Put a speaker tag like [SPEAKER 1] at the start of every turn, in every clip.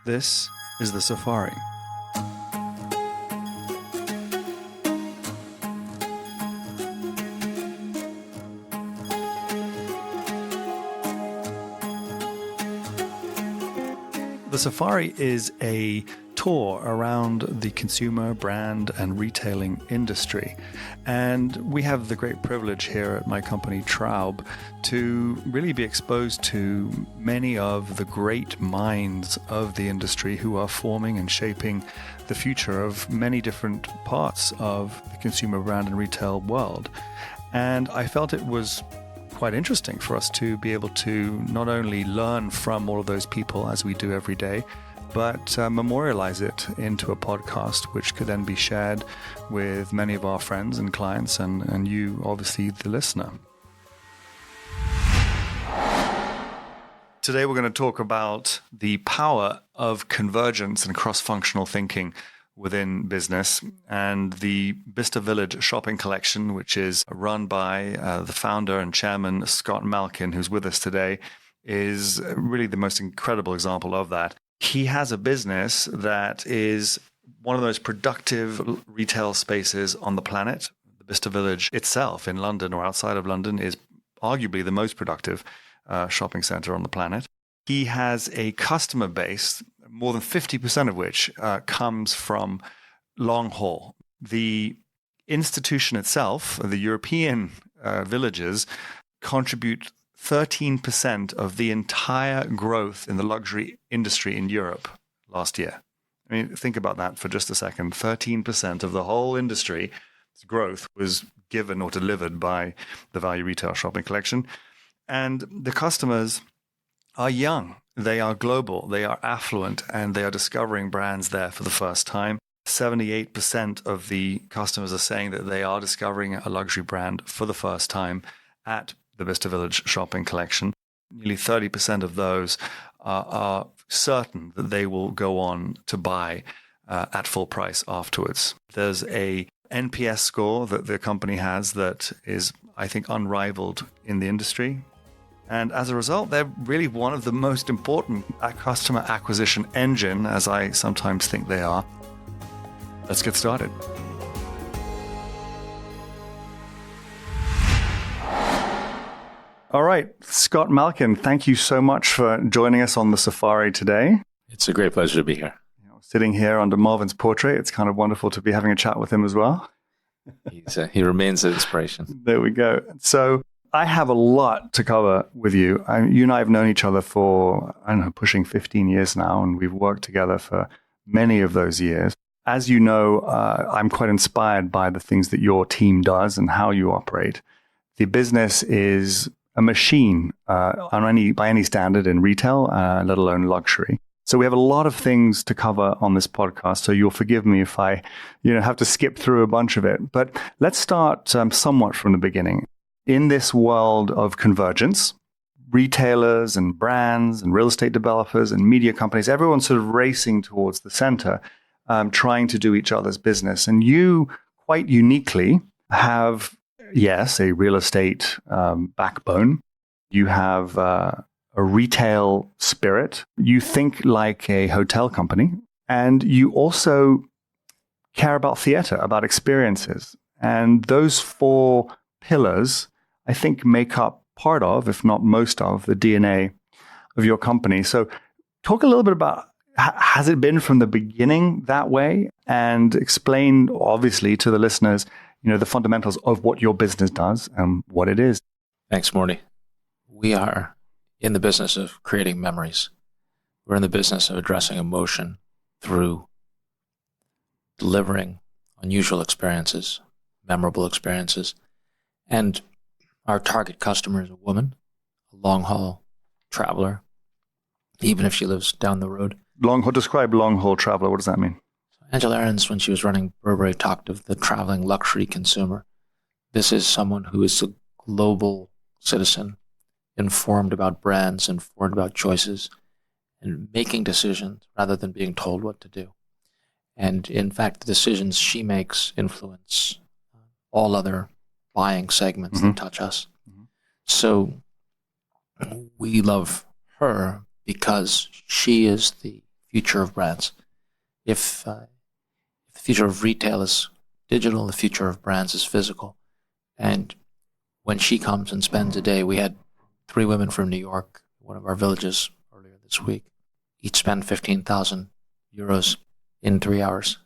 [SPEAKER 1] This is the Safari. The Safari is a tour around the consumer, brand, and retailing industry. And we have the great privilege here at my company, Traub, to really be exposed to many of the great minds of the industry who are forming and shaping the future of many different parts of the consumer, brand, and retail world. And I felt it was quite interesting for us to be able to not only learn from all of those people as we do every day, but memorialize it into a podcast, which could then be shared with many of our friends and clients and you, obviously, the listener. Today, we're going to talk about the power of convergence and cross-functional thinking within business, and the Bicester Village Shopping Collection, which is run by the founder and chairman, Scott Malkin, who's with us today, is really the most incredible example of that. He has a business that is one of the most productive retail spaces on the planet. The Bicester Village itself in London or outside of London is arguably the most productive shopping center on the planet. He has a customer base, more than 50% of which comes from long haul. The institution itself, the European villages, contribute 13% of the entire growth in the luxury industry in Europe last year. I mean, think about that for just a second. 13% of the whole industry's growth was given or delivered by the Value Retail Shopping Collection. And the customers are young. They are global, they are affluent, and they are discovering brands there for the first time. 78% of the customers are saying that they are discovering a luxury brand for the first time at the Bicester Village Shopping Collection. Nearly 30% of those are certain that they will go on to buy at full price afterwards. There's a NPS score that the company has that is, I think, unrivaled in the industry. And as a result, they're really one of the most important customer acquisition engine, as I sometimes think they are. Let's get started. All right, Scott Malkin, thank you so much for joining us on the Safari today.
[SPEAKER 2] It's a great pleasure to be here.
[SPEAKER 1] Sitting here under Marvin's portrait, it's kind of wonderful to be having a chat with him as well.
[SPEAKER 2] He remains an inspiration.
[SPEAKER 1] There we go. So I have a lot to cover with you. You and I have known each other for, pushing 15 years now, and we've worked together for many of those years. As you know, I'm quite inspired by the things that your team does and how you operate. The business is a machine by any standard in retail, let alone luxury. So we have a lot of things to cover on this podcast, so you'll forgive me if I have to skip through a bunch of it. But let's start somewhat from the beginning. In this world of convergence, retailers and brands and real estate developers and media companies, everyone's sort of racing towards the center, trying to do each other's business. And you, quite uniquely, have, yes, a real estate backbone. You have a retail spirit. You think like a hotel company. And you also care about theater, about experiences. And those four pillars, I think, make up part of, if not most of, the DNA of your company. So talk a little bit about, has it been from the beginning that way? And explain, obviously, to the listeners, the fundamentals of what your business does and what it is.
[SPEAKER 2] Thanks, Morty. We are in the business of creating memories. We're in the business of addressing emotion through delivering unusual experiences, memorable experiences. And our target customer is a woman, a long-haul traveler, even if she lives down the road.
[SPEAKER 1] Describe long-haul traveler. What does that mean?
[SPEAKER 2] Angela Ahrendts, when she was running Burberry, talked of the traveling luxury consumer. This is someone who is a global citizen, informed about brands, informed about choices, and making decisions rather than being told what to do. And in fact, the decisions she makes influence all other buying segments that touch us. So we love her because she is the future of brands. If the future of retail is digital, the future of brands is physical. And when she comes and spends a day, we had 3 women from New York, one of our villages earlier this week, each spend 15,000 euros in 3 hours.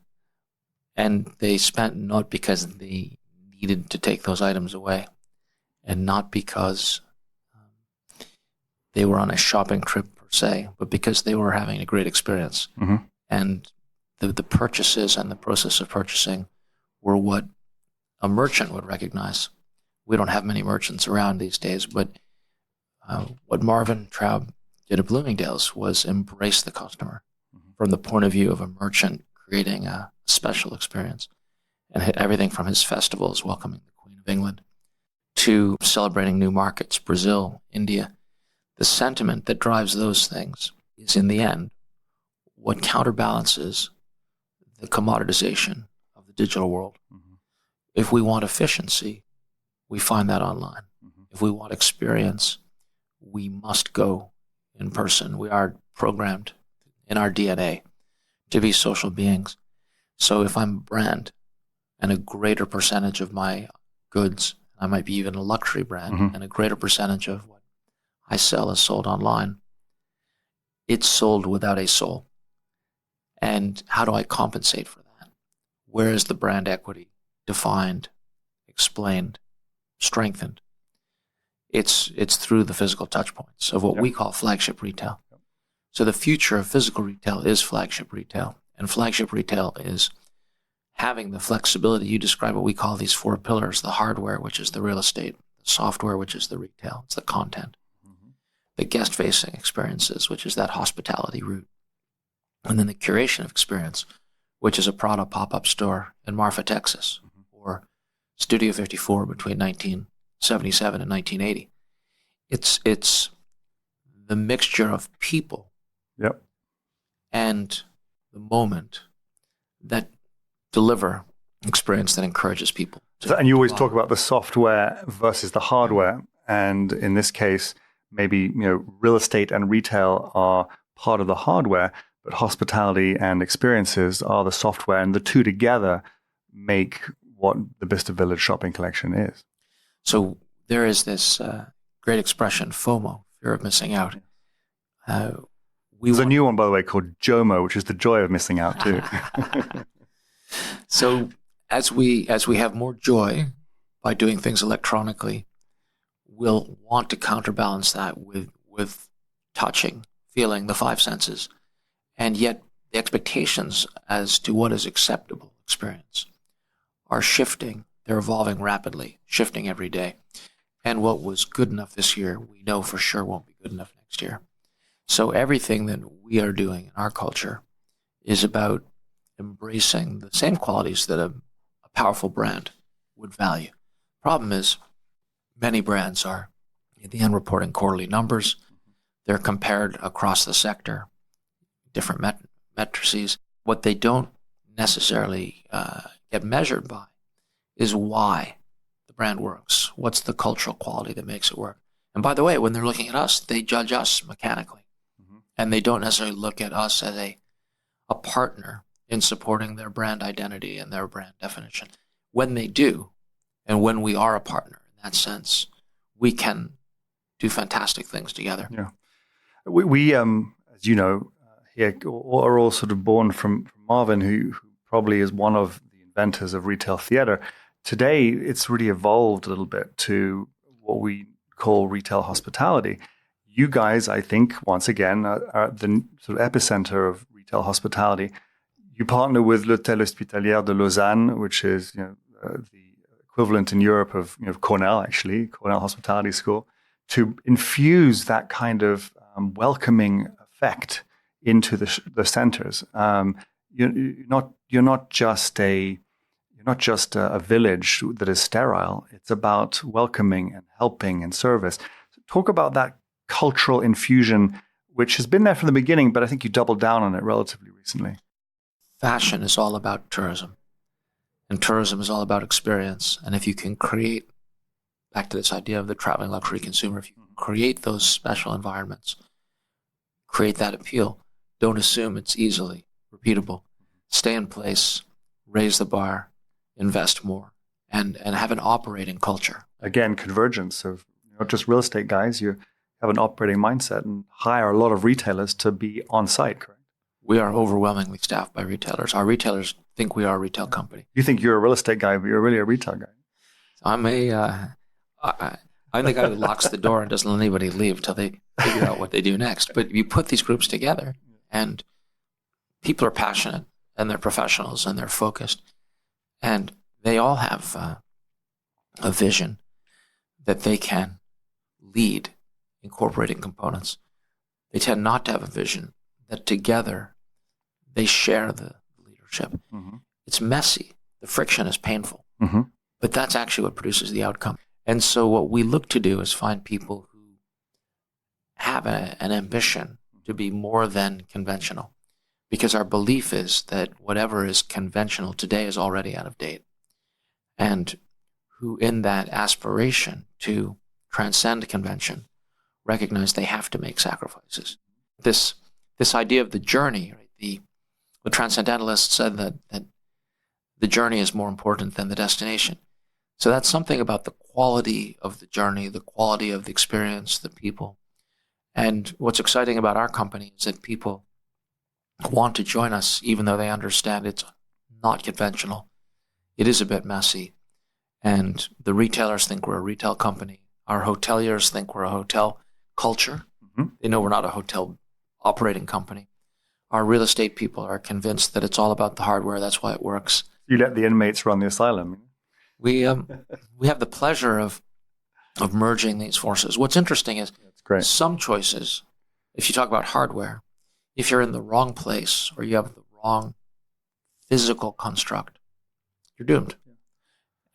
[SPEAKER 2] And they spent not because they needed to take those items away, and not because they were on a shopping trip per se, but because they were having a great experience.
[SPEAKER 1] Mm-hmm.
[SPEAKER 2] And the purchases and the process of purchasing were what a merchant would recognize. We don't have many merchants around these days, but what Marvin Traub did at Bloomingdale's was embrace the customer from the point of view of a merchant creating a special experience. And everything from his festivals welcoming the Queen of England to celebrating new markets, Brazil, India. The sentiment that drives those things is, in the end, what counterbalances the commoditization of the digital world. Mm-hmm. If we want efficiency, we find that online. Mm-hmm. If we want experience, we must go in person. We are programmed in our DNA to be social beings. So if I'm a brand and a greater percentage of my goods, I might be even a luxury brand, mm-hmm. and a greater percentage of what I sell is sold online, it's sold without a soul. And how do I compensate for that? Where is the brand equity defined, explained, strengthened? It's through the physical touch points of what we call flagship retail. So the future of physical retail is flagship retail. And flagship retail is having the flexibility. You describe what we call these 4 pillars: the hardware, which is the real estate; the software, which is the retail; it's the content; mm-hmm. the guest-facing experiences, which is that hospitality route; and then the curation of experience, which is a Prada pop-up store in Marfa, Texas, mm-hmm. or Studio 54 between 1977 and 1980. It's the mixture of people and the moment that deliver experience that encourages people.
[SPEAKER 1] And you always talk about the software versus the hardware. And in this case, maybe real estate and retail are part of the hardware, but hospitality and experiences are the software, and the two together make what the Bicester Village Shopping Collection is.
[SPEAKER 2] So there is this great expression, FOMO, fear of missing out.
[SPEAKER 1] There's a new one, by the way, called JOMO, which is the joy of missing out too.
[SPEAKER 2] So as we have more joy by doing things electronically, we'll want to counterbalance that with touching, feeling, the 5 senses. And yet the expectations as to what is acceptable experience are shifting. They're evolving rapidly, shifting every day. And what was good enough this year, we know for sure won't be good enough next year. So everything that we are doing in our culture is about embracing the same qualities that a powerful brand would value. Problem is, many brands are, in the end, reporting quarterly numbers. They're compared across the sector, different matrices. What they don't necessarily get measured by is why the brand works. What's the cultural quality that makes it work? And by the way, when they're looking at us, they judge us mechanically. Mm-hmm. And they don't necessarily look at us as a partner in supporting their brand identity and their brand definition. When they do, and when we are a partner in that sense, we can do fantastic things together.
[SPEAKER 1] Yeah. We as you know, here are all sort of born from Marvin, who probably is one of the inventors of retail theater. Today, it's really evolved a little bit to what we call retail hospitality. You guys, I think, once again, are the sort of epicenter of retail hospitality. You partner with l'Hôtel Hospitalier de Lausanne, which is the equivalent in Europe of Cornell, actually, Cornell Hospitality School, to infuse that kind of welcoming effect into the centers. You're not just a village that is sterile. It's about welcoming and helping and service. So talk about that cultural infusion, which has been there from the beginning, but I think you doubled down on it relatively recently.
[SPEAKER 2] Fashion is all about tourism, and tourism is all about experience. And if you can create, back to this idea of the traveling luxury consumer, if you can create those special environments, create that appeal, don't assume it's easily repeatable. Stay in place, raise the bar, invest more, and have an operating culture.
[SPEAKER 1] Again, convergence of not just real estate guys, you have an operating mindset and hire a lot of retailers to be on site, correct?
[SPEAKER 2] We are overwhelmingly staffed by retailers. Our retailers think we are a retail company.
[SPEAKER 1] You think you're a real estate guy, but you're really a retail guy.
[SPEAKER 2] I'm the guy who locks the door and doesn't let anybody leave till they figure out what they do next. But you put these groups together, and people are passionate, and they're professionals, and they're focused, and they all have a vision that they can lead incorporating components. They tend not to have a vision that together they share the leadership. Mm-hmm. It's messy. The friction is painful. Mm-hmm. But that's actually what produces the outcome. And so what we look to do is find people who have an ambition to be more than conventional, because our belief is that whatever is conventional today is already out of date, and who in that aspiration to transcend convention recognize they have to make sacrifices. This idea of the journey, right? The transcendentalists said that the journey is more important than the destination. So that's something about the quality of the journey, the quality of the experience, the people. And what's exciting about our company is that people want to join us even though they understand it's not conventional. It is a bit messy. And the retailers think we're a retail company. Our hoteliers think we're a hotel culture. Mm-hmm. They know we're not a hotel operating company. Our real estate people are convinced that it's all about the hardware. That's why it works.
[SPEAKER 1] You let the inmates run the asylum.
[SPEAKER 2] We have the pleasure of merging these forces. What's interesting is some choices, if you talk about hardware, if you're in the wrong place or you have the wrong physical construct, you're doomed.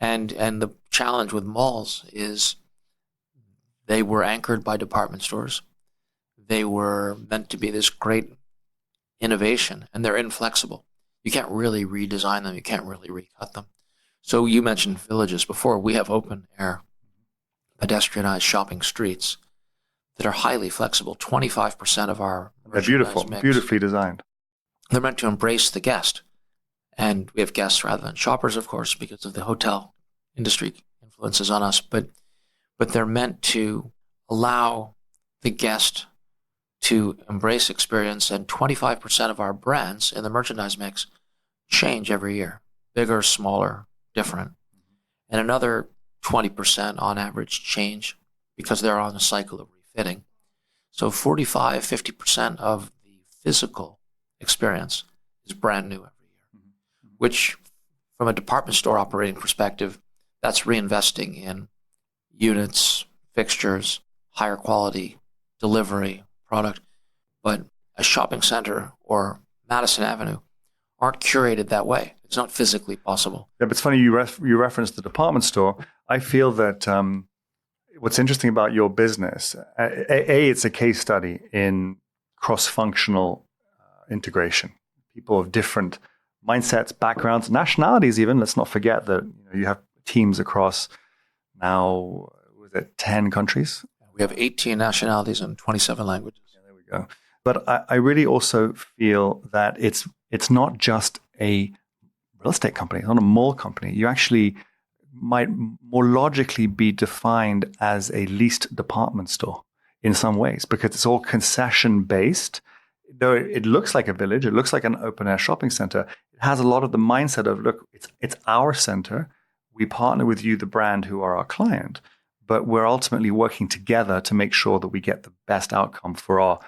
[SPEAKER 2] And the challenge with malls is they were anchored by department stores. They were meant to be this great innovation, and they're inflexible. You can't really redesign them. You can't really recut them. So you mentioned villages before. We have open-air, pedestrianized shopping streets that are highly flexible. 25% of our
[SPEAKER 1] they're beautiful,
[SPEAKER 2] mix,
[SPEAKER 1] beautifully designed.
[SPEAKER 2] They're meant to embrace the guest. And we have guests rather than shoppers, of course, because of the hotel industry influences on us. But they're meant to allow the guest to embrace experience. And 25% of our brands in the merchandise mix change every year. Bigger, smaller, different. And another 20% on average change because they're on a cycle of refitting. So 45, 50% of the physical experience is brand new every year, which from a department store operating perspective, that's reinvesting in units, fixtures, higher quality, delivery, product. But a shopping center or Madison Avenue aren't curated that way. It's not physically possible.
[SPEAKER 1] Yeah, but it's funny you referenced the department store. I feel that what's interesting about your business, it's a case study in cross-functional integration. People of different mindsets, backgrounds, nationalities even. Let's not forget that you have teams across now, 10 countries?
[SPEAKER 2] We have 18 nationalities and 27 languages.
[SPEAKER 1] Yeah, there we go. But I really also feel that it's not just a real estate company, it's not a mall company. You actually might more logically be defined as a leased department store in some ways, because it's all concession-based. Though it looks like a village, it looks like an open-air shopping center, it has a lot of the mindset of, look, it's our center. We partner with you, the brand, who are our client, but we're ultimately working together to make sure that we get the best outcome for our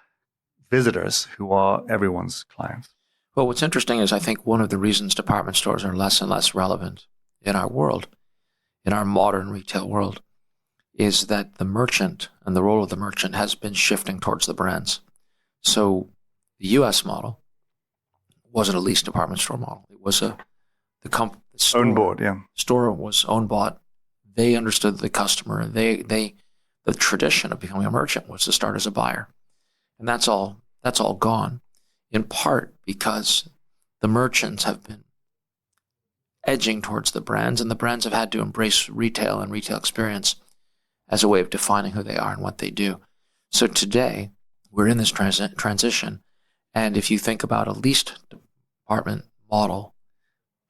[SPEAKER 1] visitors, who are everyone's clients.
[SPEAKER 2] Well, what's interesting is I think one of the reasons department stores are less and less relevant in our world, in our modern retail world, is that the merchant and the role of the merchant has been shifting towards the brands. So the U.S. model wasn't a leased department store model. It was the store,
[SPEAKER 1] own board, yeah.
[SPEAKER 2] Store was own bought. They understood the customer. The tradition of becoming a merchant was to start as a buyer, and that's all gone. In part because the merchants have been edging towards the brands, and the brands have had to embrace retail and retail experience as a way of defining who they are and what they do. So today, we're in this transition, And if you think about a leased department model,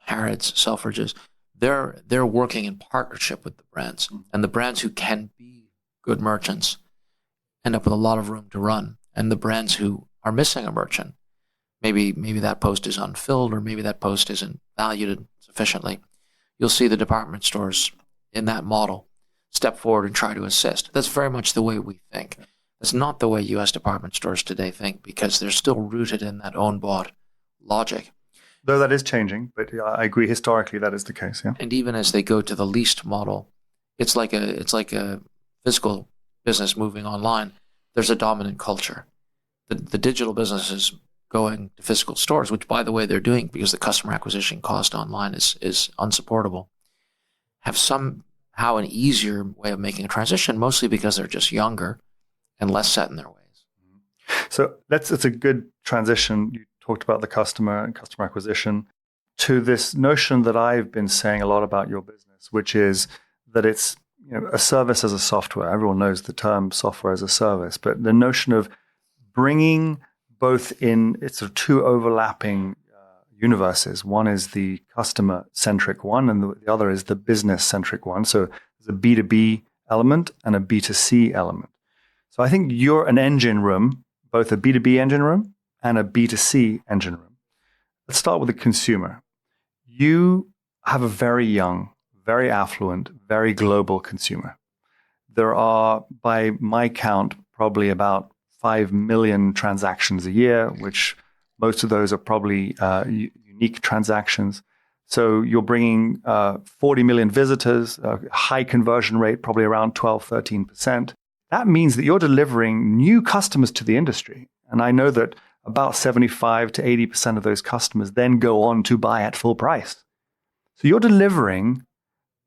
[SPEAKER 2] Harrods, Selfridges, they're working in partnership with the brands. And the brands who can be good merchants end up with a lot of room to run. And the brands who are missing a merchant, maybe that post is unfilled, or maybe that post isn't valued sufficiently, you'll see the department stores in that model step forward and try to assist. That's very much the way we think. That's not the way U.S. department stores today think, because they're still rooted in that own-bought logic.
[SPEAKER 1] Though that is changing, but I agree historically that is the case, yeah.
[SPEAKER 2] And even as they go to the leased model, it's like a physical business moving online. There's a dominant culture. The digital business is going to physical stores, which, by the way, they're doing because the customer acquisition cost online is unsupportable, have somehow an easier way of making a transition, mostly because they're just younger and less set in their ways.
[SPEAKER 1] So it's a good transition. You talked about the customer and customer acquisition to this notion that I've been saying a lot about your business, which is that it's a service as a software. Everyone knows the term software as a service, but the notion of bringing both in, it's sort of two overlapping universes. One is the customer-centric one, and the other is the business-centric one. So there's a B2B element and a B2C element. So I think you're an engine room, both a B2B engine room and a B2C engine room. Let's start with the consumer. You have a very young, very affluent, very global consumer. There are, by my count, probably about 5 million transactions a year, which most of those are probably unique transactions. So you're bringing 40 million visitors, a high conversion rate, probably around 12, 13%. That means that you're delivering new customers to the industry. And I know that about 75 to 80% of those customers then go on to buy at full price. So you're delivering,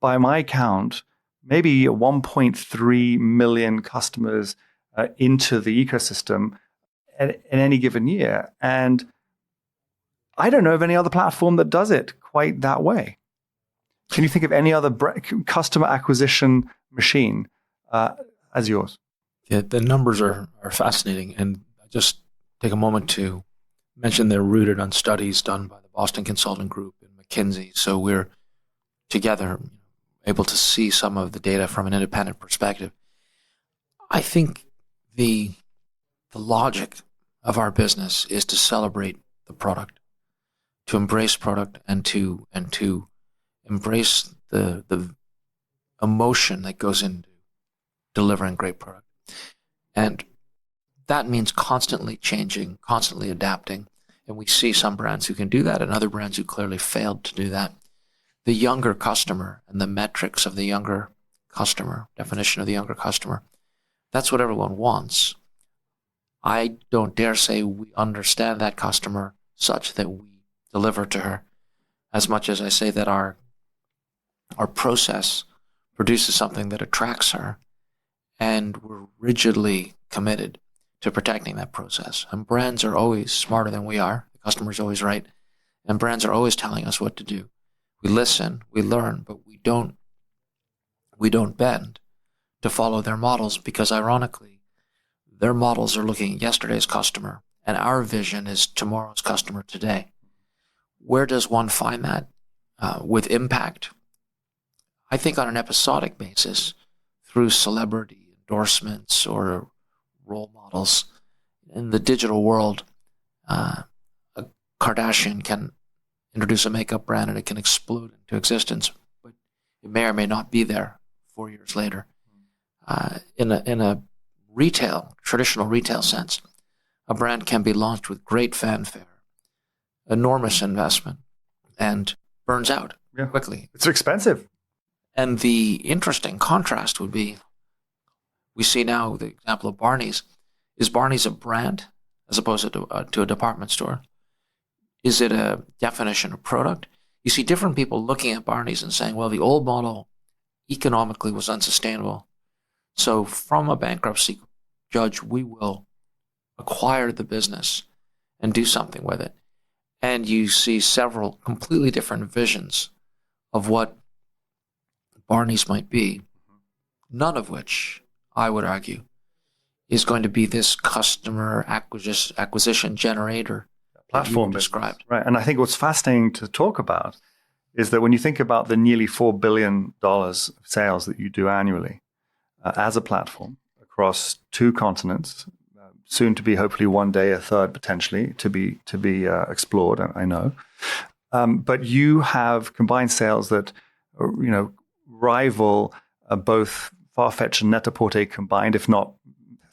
[SPEAKER 1] by my count, maybe 1.3 million customers into the ecosystem in any given year. And I don't know of any other platform that does it quite that way. Can you think of any other customer acquisition machine as yours?
[SPEAKER 2] Yeah, the numbers are fascinating. And I just take a moment to mention they're rooted on studies done by the Boston Consulting Group and McKinsey. So we're together able to see some of the data from an independent perspective. I think the logic of our business is to celebrate the product, to embrace product, and to embrace the emotion that goes into delivering great product. And that means constantly changing, constantly adapting. And we see some brands who can do that and other brands who clearly failed to do that. The younger customer and the metrics of the younger customer, definition of the younger customer, that's what everyone wants. I don't dare say we understand that customer such that we deliver to her, as much as I say that our process produces something that attracts her, and we're rigidly committed to protecting that process. And brands are always smarter than we are. The customer's always right. And brands are always telling us what to do. We listen, we learn, but we don't bend to follow their models, because ironically, their models are looking at yesterday's customer, and our vision is tomorrow's customer today. Where does one find that with impact? I think on an episodic basis, through celebrity endorsements or role models. In the digital world, a Kardashian can introduce a makeup brand and it can explode into existence, but it may or may not be there 4 years later. In a traditional retail sense, a brand can be launched with great fanfare, enormous investment, and burns out quickly.
[SPEAKER 1] It's expensive.
[SPEAKER 2] And the interesting contrast would be, we see now the example of Barney's. Is Barney's a brand as opposed to a department store? Is it a definition of product? You see different people looking at Barney's and saying, well, the old model economically was unsustainable. So from a bankruptcy judge, we will acquire the business and do something with it. And you see several completely different visions of what Barney's might be, none of which, I would argue, is going to be this customer acquisition generator
[SPEAKER 1] platform
[SPEAKER 2] described.
[SPEAKER 1] Right. And I think what's fascinating to talk about is that when you think about the nearly $4 billion of sales that you do annually as a platform across 2 continents, soon to be hopefully one day a third potentially to be explored, I know. But you have combined sales that rival both Farfetch and Net-a-Porter combined, if not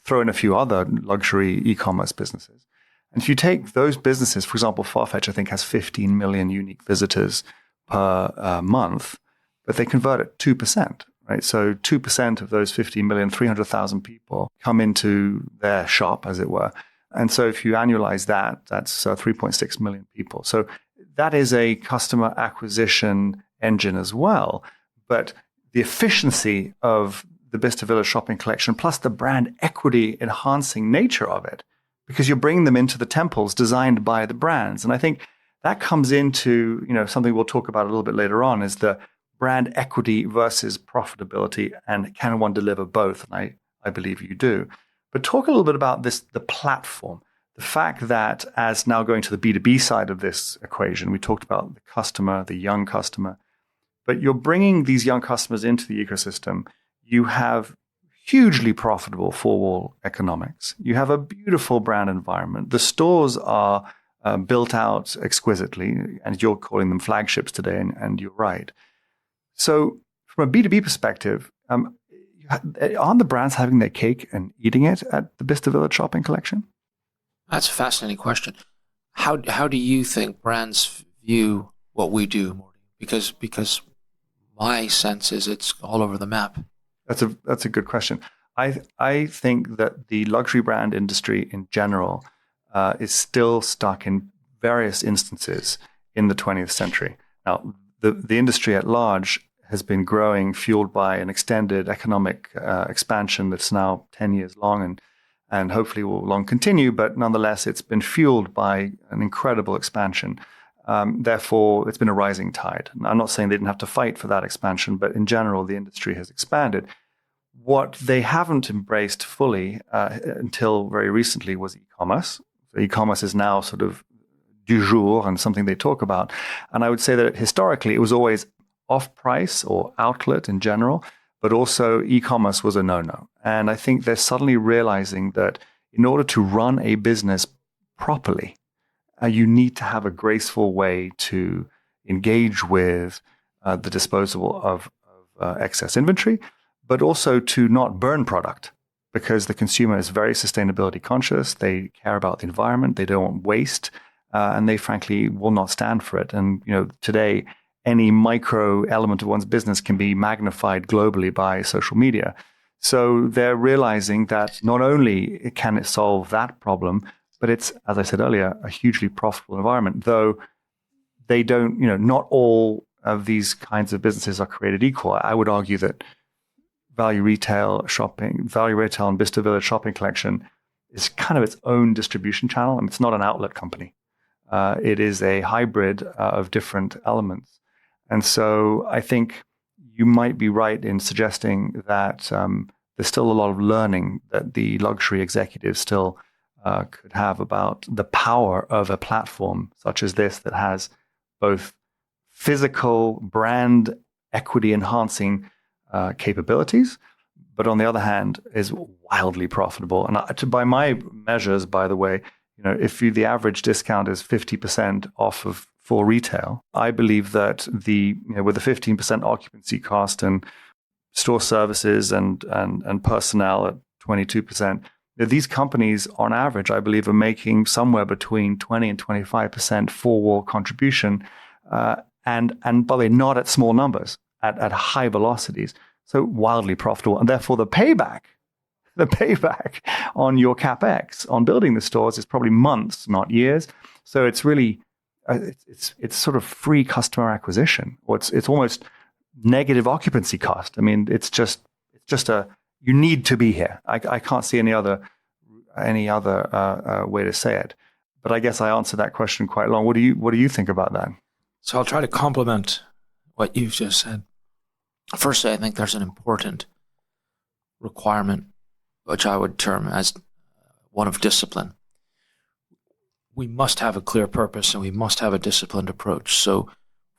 [SPEAKER 1] throw in a few other luxury e-commerce businesses. And if you take those businesses, for example, Farfetch, I think, has 15 million unique visitors per month, but they convert at 2%, right? So 2% of those 15 million, 300,000 people come into their shop, as it were. And so if you annualize that, that's 3.6 million people. So that is a customer acquisition engine as well. But the efficiency of the Bicester Village Shopping Collection, plus the brand equity enhancing nature of it, because you're bringing them into the temples designed by the brands. And I think that comes into, something we'll talk about a little bit later on, is the brand equity versus profitability, and can one deliver both? And I believe you do. But talk a little bit about the platform, the fact that as now going to the B2B side of this equation, we talked about the customer, the young customer, but you're bringing these young customers into the ecosystem. You have hugely profitable four-wall economics. You have a beautiful brand environment. The stores are built out exquisitely, and you're calling them flagships today, and you're right. So from a B2B perspective, aren't the brands having their cake and eating it at the Bicester Village Shopping Collection?
[SPEAKER 2] That's a fascinating question. How do you think brands view what we do, Morty? Because my sense is it's all over the map.
[SPEAKER 1] That's a good question. I think that the luxury brand industry in general is still stuck in various instances in the 20th century. Now, the industry at large has been growing, fueled by an extended economic expansion that's now 10 years long and hopefully will long continue, but nonetheless, it's been fueled by an incredible expansion. Therefore, it's been a rising tide. I'm not saying they didn't have to fight for that expansion, but in general, the industry has expanded. What they haven't embraced fully until very recently was e-commerce. So e-commerce is now sort of du jour and something they talk about. And I would say that historically, it was always off-price or outlet in general, but also e-commerce was a no-no. And I think they're suddenly realizing that in order to run a business properly, you need to have a graceful way to engage with the disposal of excess inventory, but also to not burn product, because the consumer is very sustainability conscious. They care about the environment. They don't want waste, and they frankly will not stand for it. And today, any micro element of one's business can be magnified globally by social media. So they're realizing that not only can it solve that problem, but it's, as I said earlier, a hugely profitable environment, though they don't, not all of these kinds of businesses are created equal. I would argue that Value Retail and Bicester Village Shopping Collection is kind of its own distribution channel. And it's not an outlet company. It is a hybrid of different elements. And so I think you might be right in suggesting that there's still a lot of learning that the luxury executives still could have about the power of a platform such as this that has both physical brand equity enhancing capabilities, but on the other hand is wildly profitable. And by my measures, by the way, if the average discount is 50% off for retail, I believe that with the 15% occupancy cost and store services and personnel at 22%, these companies, on average, I believe, are making somewhere between 20 and 25% four-wall contribution, and by the way, not at small numbers, at high velocities. So wildly profitable, and therefore the payback on your capex on building the stores is probably months, not years. So it's really it's sort of free customer acquisition, or it's almost negative occupancy cost. I mean, it's just you need to be here. I can't see any other way to say it. But I guess I answered that question quite long. What do you think about that?
[SPEAKER 2] So I'll try to complement what you've just said. Firstly, I think there's an important requirement which I would term as one of discipline. We must have a clear purpose and we must have a disciplined approach. So,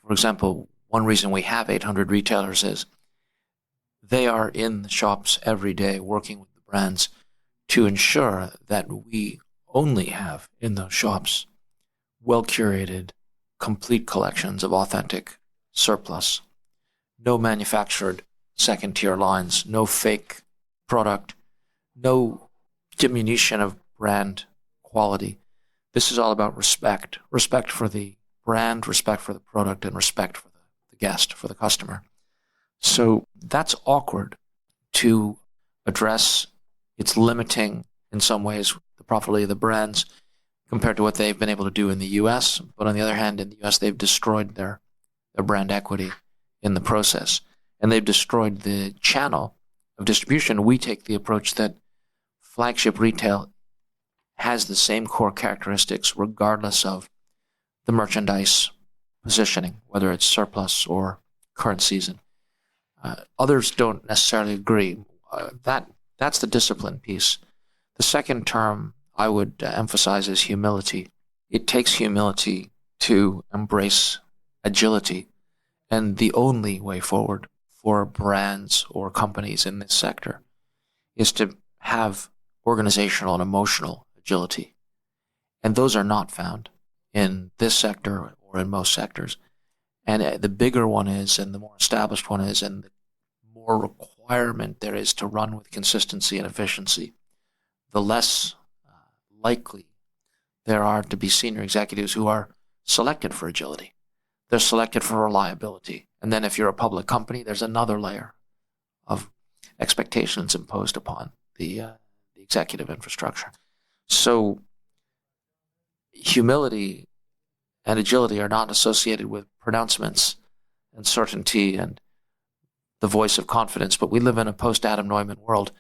[SPEAKER 2] for example, one reason we have 800 retailers is they are in the shops every day working with the brands to ensure that we only have in those shops well-curated, complete collections of authentic surplus, no manufactured second-tier lines, no fake product, no diminution of brand quality. This is all about respect for the brand, respect for the product, and respect for the guest, for the customer. So that's awkward to address. It's limiting in some ways the profitability of the brands compared to what they've been able to do in the U.S. But on the other hand, in the U.S., they've destroyed their brand equity in the process. And they've destroyed the channel of distribution. We take the approach that flagship retail has the same core characteristics regardless of the merchandise positioning, whether it's surplus or current season. Others don't necessarily agree. That's the discipline piece. The second term I would emphasize is humility. It takes humility to embrace agility. And the only way forward for brands or companies in this sector is to have organizational and emotional agility. And those are not found in this sector or in most sectors. And the bigger one is, and the more established one is, and the more requirement there is to run with consistency and efficiency, the less likely there are to be senior executives who are selected for agility. They're selected for reliability. And then if you're a public company, there's another layer of expectations imposed upon the executive infrastructure. So humility and agility are not associated with pronouncements and certainty and the voice of confidence, but we live in a post-Adam Neumann world,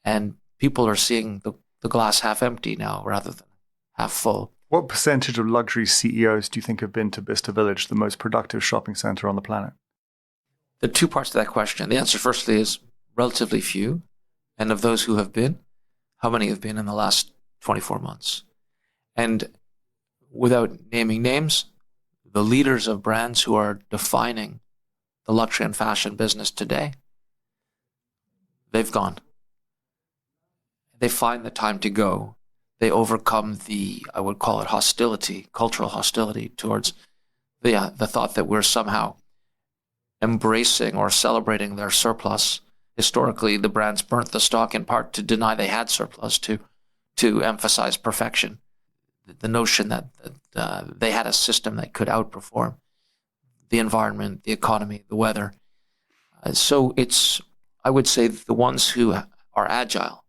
[SPEAKER 2] and people are seeing the glass half empty now rather than half full.
[SPEAKER 1] What percentage of luxury CEOs do you think have been to Bicester Village, the most productive shopping center on the planet?
[SPEAKER 2] There are two parts to that question. The answer firstly is relatively few. And of those who have been, how many have been in the last 24 months? And without naming names, the leaders of brands who are defining the luxury and fashion business today, they've gone. They find the time to go. They overcome the, I would call it hostility, cultural hostility towards the thought that we're somehow embracing or celebrating their surplus. Historically, the brands burnt the stock in part to deny they had surplus, to emphasize perfection. The notion that they had a system that could outperform the environment, the economy, the weather. So it's, I would say, the ones who are agile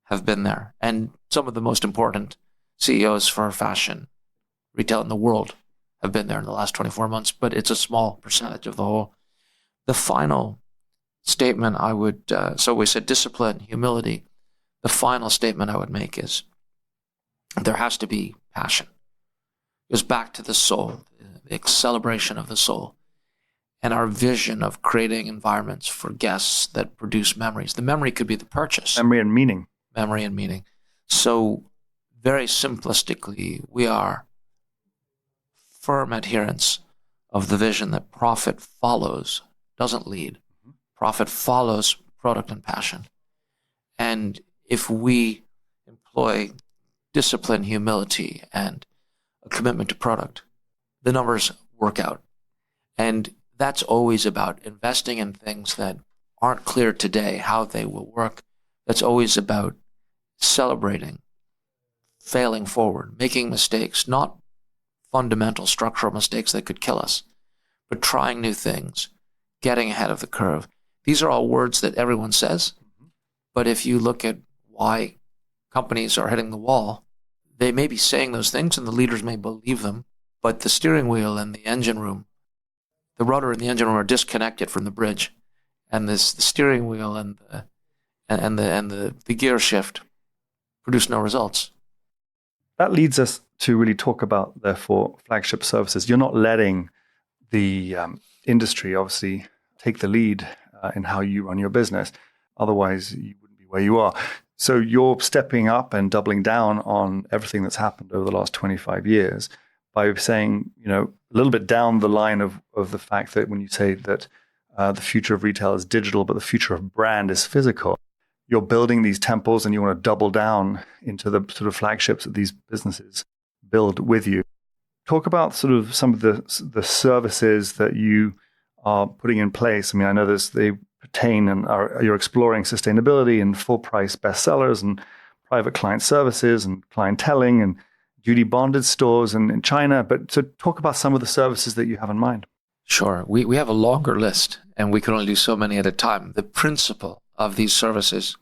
[SPEAKER 2] have been there. And some of the most important CEOs for fashion retail in the world have been there in the last 24 months, but it's a small percentage of the whole. The final statement I would, so we said discipline, humility. The final statement I would make is there has to be passion. It goes back to the soul, the celebration of the soul, and our vision of creating environments for guests that produce memories. The memory could be the purchase.
[SPEAKER 1] Memory and meaning.
[SPEAKER 2] Memory and meaning. So very simplistically, we are firm adherents of the vision that profit follows, doesn't lead. Profit follows product and passion. And if we employ discipline, humility, and a commitment to product, the numbers work out. And that's always about investing in things that aren't clear today how they will work. That's always about celebrating, failing forward, making mistakes, not fundamental structural mistakes that could kill us, but trying new things, getting ahead of the curve. These are all words that everyone says, but if you look at why companies are hitting the wall, they may be saying those things and the leaders may believe them, but the steering wheel and the engine room, the rudder and the engine room are disconnected from the bridge, and the steering wheel and the gear shift produce no results.
[SPEAKER 1] That leads us to really talk about, therefore, flagship services. You're not letting the industry, obviously, take the lead in how you run your business. Otherwise, you wouldn't be where you are. So you're stepping up and doubling down on everything that's happened over the last 25 years by saying, a little bit down the line of the fact that when you say that the future of retail is digital, but the future of brand is physical, you're building these temples and you want to double down into the sort of flagships that these businesses build with you. Talk about sort of some of the services that you are putting in place. I mean, I know they pertain and you're exploring sustainability and full price bestsellers and private client services and clienteling and duty bonded stores in China. But so talk about some of the services that you have in mind.
[SPEAKER 2] Sure. We have a longer list and we can only do so many at a time. The principle of these services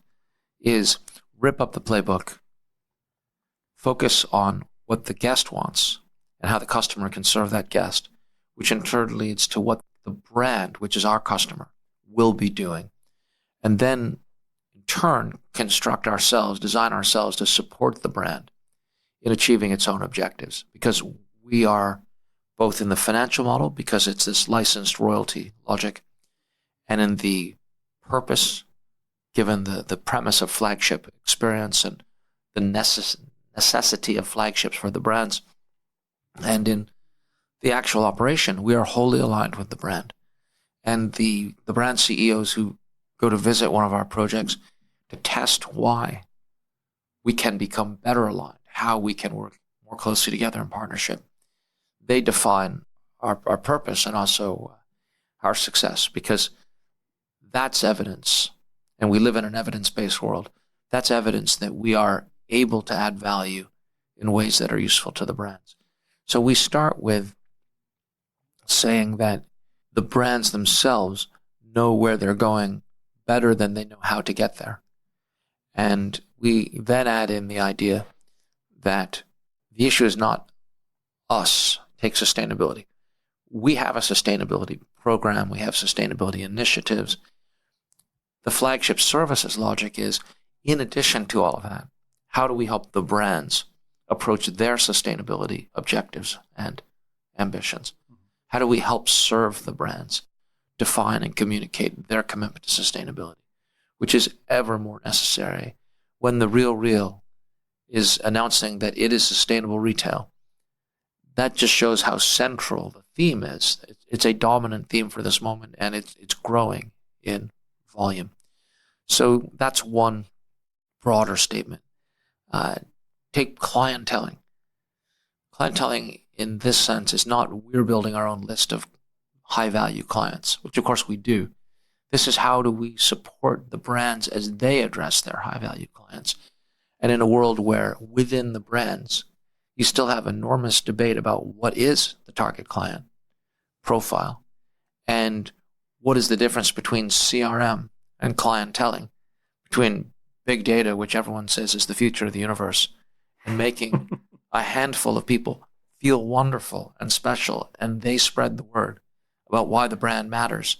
[SPEAKER 2] is rip up the playbook, focus on what the guest wants and how the customer can serve that guest, which in turn leads to what the brand, which is our customer, will be doing. And then in turn, design ourselves to support the brand in achieving its own objectives. Because we are both in the financial model, because it's this licensed royalty logic, and in the purpose, given the premise of flagship experience and the necessity of flagships for the brands. And in the actual operation, we are wholly aligned with the brand. And the brand CEOs who go to visit one of our projects to test why we can become better aligned, how we can work more closely together in partnership, they define our purpose and also our success, because that's evidence, and we live in an evidence-based world, that's evidence that we are able to add value in ways that are useful to the brands. So we start with saying that the brands themselves know where they're going better than they know how to get there. And we then add in the idea that the issue is not us. Take sustainability. We have a sustainability program. We have sustainability initiatives. The flagship services logic is, in addition to all of that, how do we help the brands approach their sustainability objectives and ambitions? How do we help serve the brands define and communicate their commitment to sustainability, which is ever more necessary when the Real is announcing that it is sustainable retail? That just shows how central the theme is. It's a dominant theme for this moment, and it's growing in volume. So that's one broader statement. Take clienteling. Clienteling in this sense is not we're building our own list of high-value clients, which of course we do. This is how do we support the brands as they address their high-value clients. And in a world where within the brands, you still have enormous debate about what is the target client profile and what is the difference between CRM and clienteling, between big data, which everyone says is the future of the universe, and making a handful of people feel wonderful and special, and they spread the word about why the brand matters.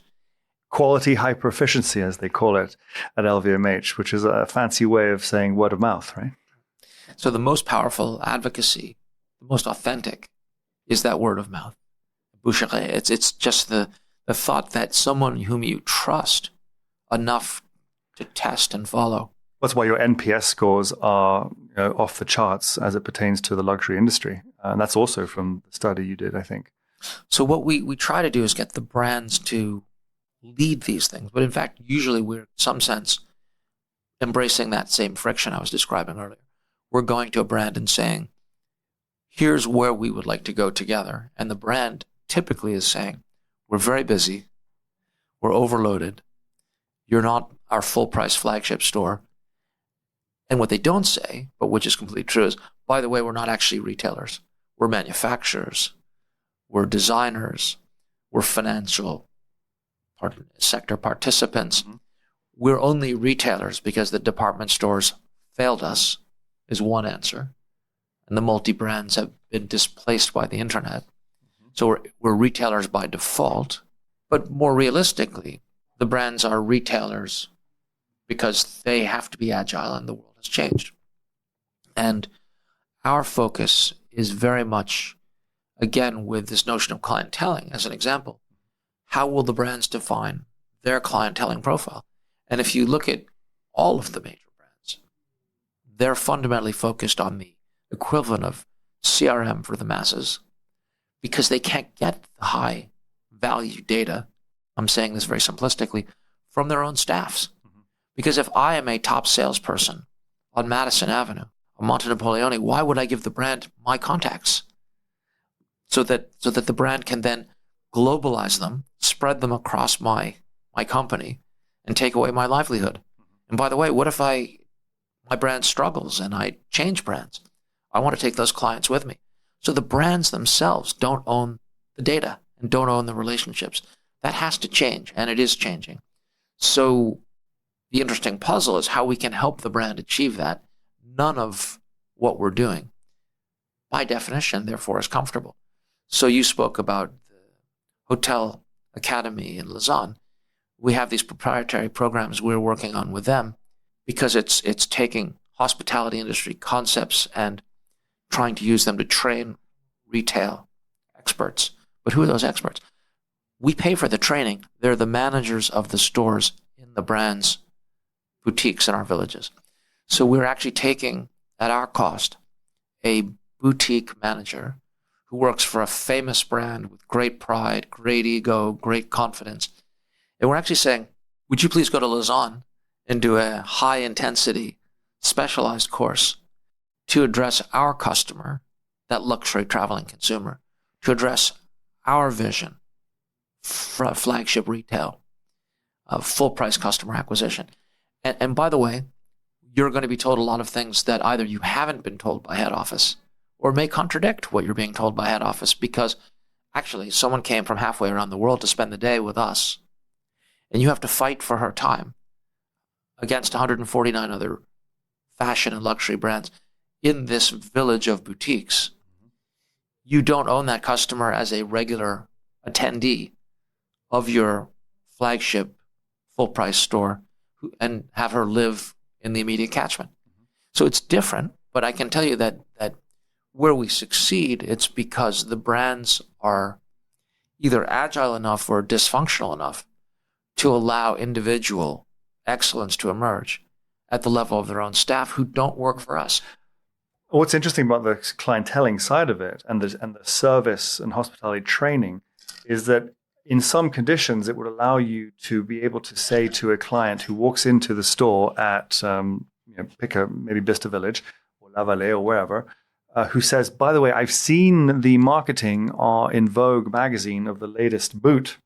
[SPEAKER 1] Quality hyper efficiency, as they call it at LVMH, which is a fancy way of saying word of mouth, right?
[SPEAKER 2] So the most powerful advocacy, the most authentic, is that word of mouth. It's just the thought that someone whom you trust enough to test and follow.
[SPEAKER 1] That's why your NPS scores are off the charts as it pertains to the luxury industry. And that's also from the study you did, I think.
[SPEAKER 2] So what we try to do is get the brands to lead these things. But in fact, usually we're, in some sense, embracing that same friction I was describing earlier. We're going to a brand and saying, here's where we would like to go together. And the brand typically is saying, we're very busy, we're overloaded, you're not our full-price flagship store. And what they don't say, but which is completely true, is, by the way, we're not actually retailers. We're manufacturers, we're designers, we're financial sector participants. Mm-hmm. We're only retailers because the department stores failed us, is one answer. And the multi-brands have been displaced by the internet. Mm-hmm. So we're retailers by default. But more realistically, the brands are retailers because they have to be agile and the world has changed. And our focus is very much, again, with this notion of clienteling as an example. How will the brands define their clienteling profile? And if you look at all of the major brands, they're fundamentally focused on the equivalent of CRM for the masses because they can't get the high value data, I'm saying this very simplistically, from their own staffs. Because if I am a top salesperson on Madison Avenue, on Monte Napoleone, why would I give the brand my contacts? So that the brand can then globalize them, spread them across my company, and take away my livelihood. And by the way, what if my brand struggles and I change brands? I want to take those clients with me. So the brands themselves don't own the data and don't own the relationships. That has to change, and it is changing. So the interesting puzzle is how we can help the brand achieve that. None of what we're doing, by definition, therefore, is comfortable. So you spoke about the Hotel Academy in Lausanne. We have these proprietary programs we're working on with them because it's taking hospitality industry concepts and trying to use them to train retail experts. But who are those experts? We pay for the training. They're the managers of the stores in the brand's boutiques in our villages. So we're actually taking, at our cost, a boutique manager who works for a famous brand with great pride, great ego, great confidence. And we're actually saying, would you please go to Lausanne and do a high-intensity, specialized course to address our customer, that luxury traveling consumer, to address our vision for flagship retail, full-price customer acquisition. And by the way, you're going to be told a lot of things that either you haven't been told by head office or may contradict what you're being told by head office because actually someone came from halfway around the world to spend the day with us. And you have to fight for her time against 149 other fashion and luxury brands in this village of boutiques. You don't own that customer as a regular attendee of your flagship full-price store and have her live in the immediate catchment. So it's different, but I can tell you that where we succeed, it's because the brands are either agile enough or dysfunctional enough to allow individual excellence to emerge at the level of their own staff who don't work for us.
[SPEAKER 1] What's interesting about the clienteling side of it and the service and hospitality training is that in some conditions, it would allow you to be able to say to a client who walks into the store at, maybe Bicester Village or La Vallée or wherever, who says, by the way, I've seen the marketing in Vogue magazine of the latest boot,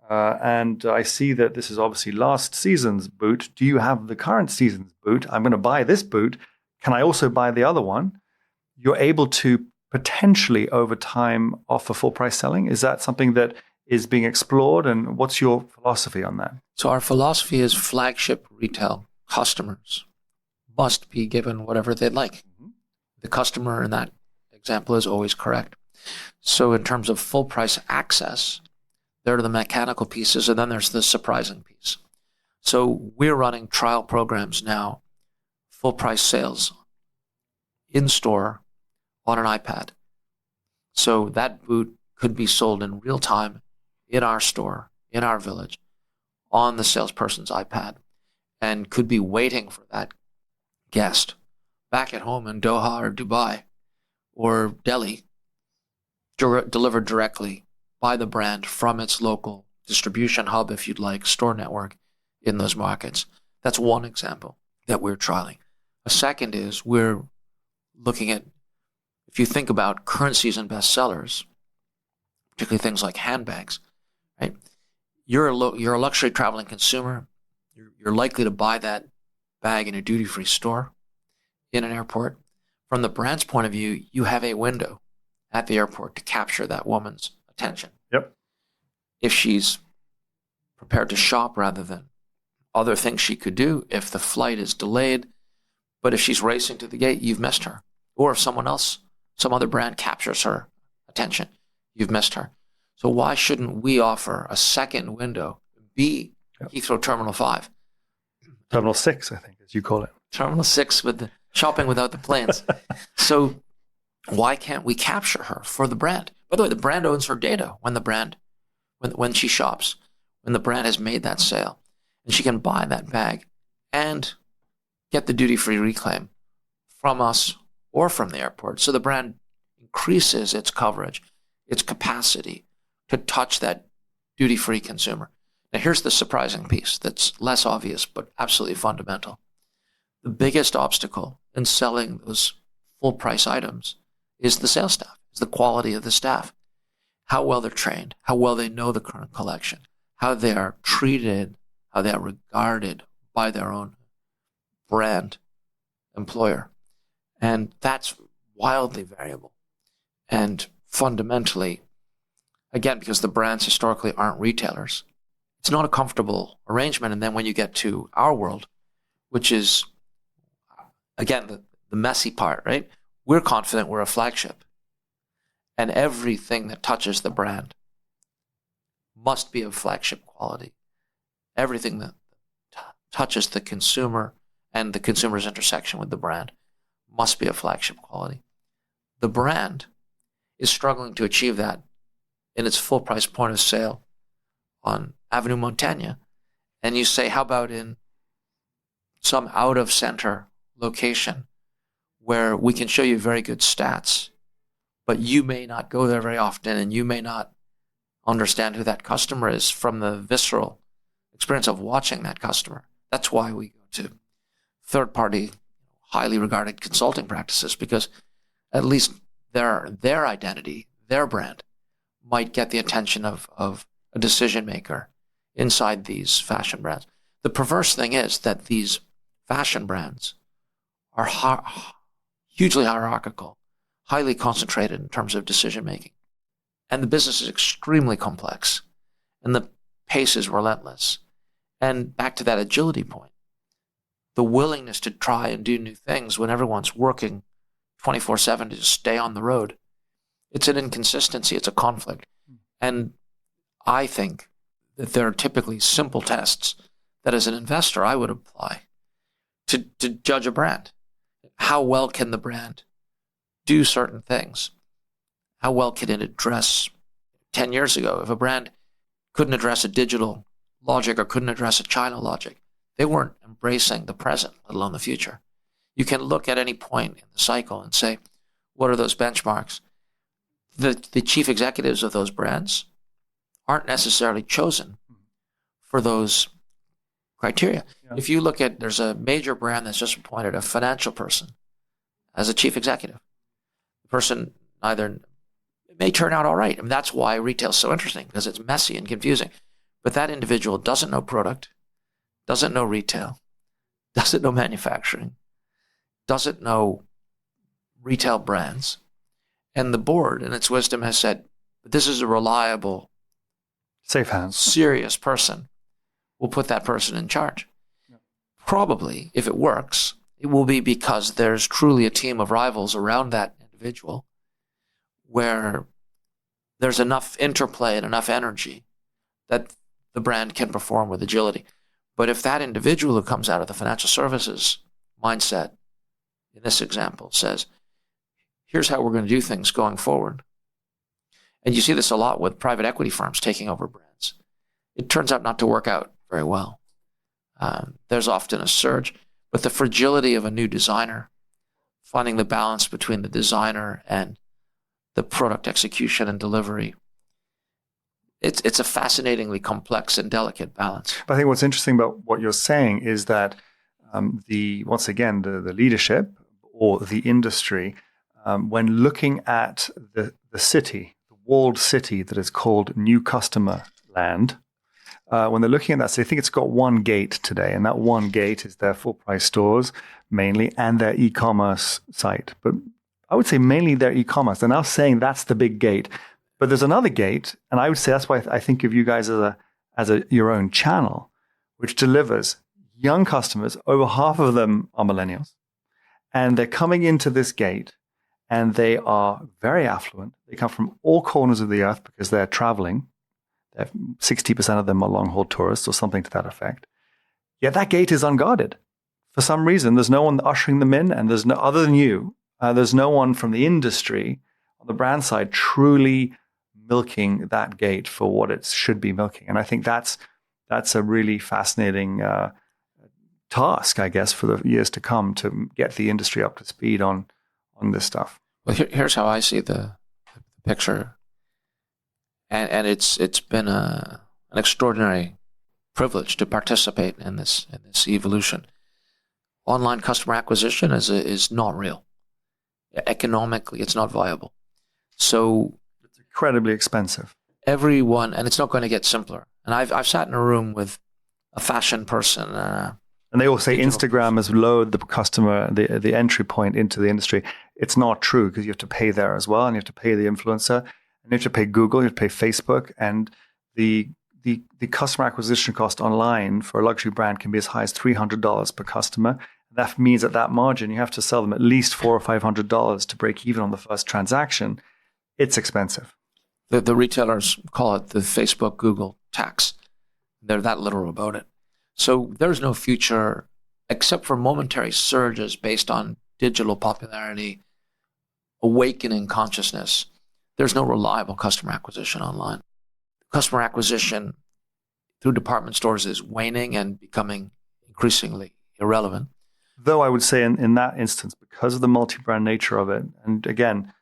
[SPEAKER 1] and I see that this is obviously last season's boot. Do you have the current season's boot? I'm going to buy this boot. Can I also buy the other one? You're able to potentially over time offer full price selling. Is that something that is being explored, and what's your philosophy on that?
[SPEAKER 2] So our philosophy is flagship retail customers must be given whatever they'd like. Mm-hmm. The customer in that example is always correct. So in terms of full price access, there are the mechanical pieces, and then there's the surprising piece. So we're running trial programs now, full price sales in store on an iPad. So that boot could be sold in real time in our store, in our village, on the salesperson's iPad, and could be waiting for that guest back at home in Doha or Dubai or Delhi, delivered directly by the brand from its local distribution hub, if you'd like, store network in those markets. That's one example that we're trialing. A second is we're looking at, if you think about current season bestsellers, particularly things like handbags, right? You're a luxury traveling consumer. You're likely to buy that bag in a duty-free store in an airport. From the brand's point of view, you have a window at the airport to capture that woman's attention.
[SPEAKER 1] Yep.
[SPEAKER 2] If she's prepared to shop rather than other things she could do, if the flight is delayed, but if she's racing to the gate, you've missed her. Or if someone else, some other brand captures her attention, you've missed her. So why shouldn't we offer a second window, B, Heathrow Terminal 5?
[SPEAKER 1] Terminal 6, I think, as you call it.
[SPEAKER 2] Terminal 6 with the shopping without the planes. So why can't we capture her for the brand? By the way, the brand owns her data when she shops, when the brand has made that sale. And she can buy that bag and get the duty-free reclaim from us or from the airport. So the brand increases its coverage, its capacity to touch that duty-free consumer. Now, here's the surprising piece that's less obvious, but absolutely fundamental. The biggest obstacle in selling those full-price items is the sales staff, is the quality of the staff, how well they're trained, how well they know the current collection, how they are treated, how they are regarded by their own brand employer. And that's wildly variable. And fundamentally, again, because the brands historically aren't retailers, it's not a comfortable arrangement. And then when you get to our world, which is, again, the messy part, right? We're confident we're a flagship. And everything that touches the brand must be of flagship quality. Everything that touches the consumer and the consumer's intersection with the brand must be of flagship quality. The brand is struggling to achieve that in its full price point of sale on Avenue Montaigne. And you say, how about in some out of center location where we can show you very good stats, but you may not go there very often and you may not understand who that customer is from the visceral experience of watching that customer. That's why we go to third-party, highly regarded consulting practices, because at least their identity, their brand, might get the attention of a decision maker inside these fashion brands. The perverse thing is that these fashion brands are hugely hierarchical, highly concentrated in terms of decision making. And the business is extremely complex, and the pace is relentless. And back to that agility point, the willingness to try and do new things when everyone's working 24/7 to stay on the road. It's an inconsistency, it's a conflict. And I think that there are typically simple tests that as an investor I would apply to judge a brand. How well can the brand do certain things? How well can it address 10 years ago? If a brand couldn't address a digital logic or couldn't address a China logic, they weren't embracing the present, let alone the future. You can look at any point in the cycle and say, what are those benchmarks? The chief executives of those brands aren't necessarily chosen for those criteria. Yeah. If you look at, there's a major brand that's just appointed a financial person as a chief executive. The person it may turn out all right. And that's why retail is so interesting, because it's messy and confusing. But that individual doesn't know product, doesn't know retail, doesn't know manufacturing, doesn't know retail brands. And the board, in its wisdom, has said, this is a reliable,
[SPEAKER 1] safe hands,
[SPEAKER 2] serious person. We'll put that person in charge. Yeah. Probably, if it works, it will be because there's truly a team of rivals around that individual where there's enough interplay and enough energy that the brand can perform with agility. But if that individual who comes out of the financial services mindset, in this example, says, here's how we're going to do things going forward. And you see this a lot with private equity firms taking over brands. It turns out not to work out very well. There's often a surge, but the fragility of a new designer, finding the balance between the designer and the product execution and delivery, it's a fascinatingly complex and delicate balance.
[SPEAKER 1] But I think what's interesting about what you're saying is that the leadership or the industry, when looking at the city, the walled city that is called New Customer Land, when they're looking at that, so they think it's got one gate today, and that one gate is their full price stores mainly and their e-commerce site. But I would say mainly their e-commerce. They're now saying that's the big gate. But there's another gate, and I would say that's why I think of you guys as your own channel, which delivers young customers. Over half of them are millennials, and they're coming into this gate, and they are very affluent. They come from all corners of the earth because they're traveling. 60% of them are long-haul tourists or something to that effect. Yet that gate is unguarded. For some reason, there's no one ushering them in, and there's no other than you. There's no one from the industry on the brand side truly milking that gate for what it should be milking. And I think that's a really fascinating task, I guess, for the years to come to get the industry up to speed on this stuff.
[SPEAKER 2] Well, here's how I see the picture, and it's been an extraordinary privilege to participate in this evolution. Online customer acquisition is not real. Economically, it's not viable. So
[SPEAKER 1] it's incredibly expensive.
[SPEAKER 2] Everyone, and it's not going to get simpler. And I've sat in a room with a fashion person.
[SPEAKER 1] And they all say Instagram has lowered the customer, the entry point into the industry. It's not true, because you have to pay there as well, and you have to pay the influencer, and you have to pay Google, you have to pay Facebook, and the customer acquisition cost online for a luxury brand can be as high as $300 per customer. That means at that margin, you have to sell them at least $400 or $500 to break even on the first transaction. It's expensive.
[SPEAKER 2] The retailers call it the Facebook, Google tax. They're that literal about it. So there's no future except for momentary surges based on digital popularity, awakening consciousness. There's no reliable customer acquisition online. Customer acquisition through department stores is waning and becoming increasingly irrelevant.
[SPEAKER 1] Though I would say in that instance, because of the multi-brand nature of it, and again,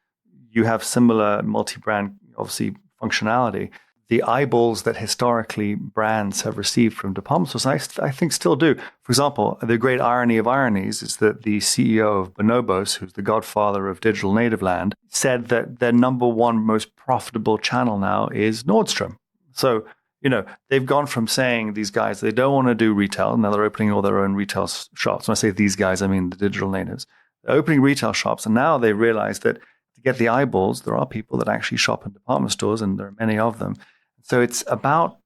[SPEAKER 1] you have similar multi-brand, obviously, functionality, the eyeballs that historically brands have received from department stores, I think still do. For example, the great irony of ironies is that the CEO of Bonobos, who's the godfather of digital native land, said that their number one most profitable channel now is Nordstrom. So, they've gone from saying, these guys, they don't want to do retail. Now they're opening all their own retail shops. When I say these guys, I mean the digital natives. They're opening retail shops, and now they realize that to get the eyeballs, there are people that actually shop in department stores, and there are many of them. So it's about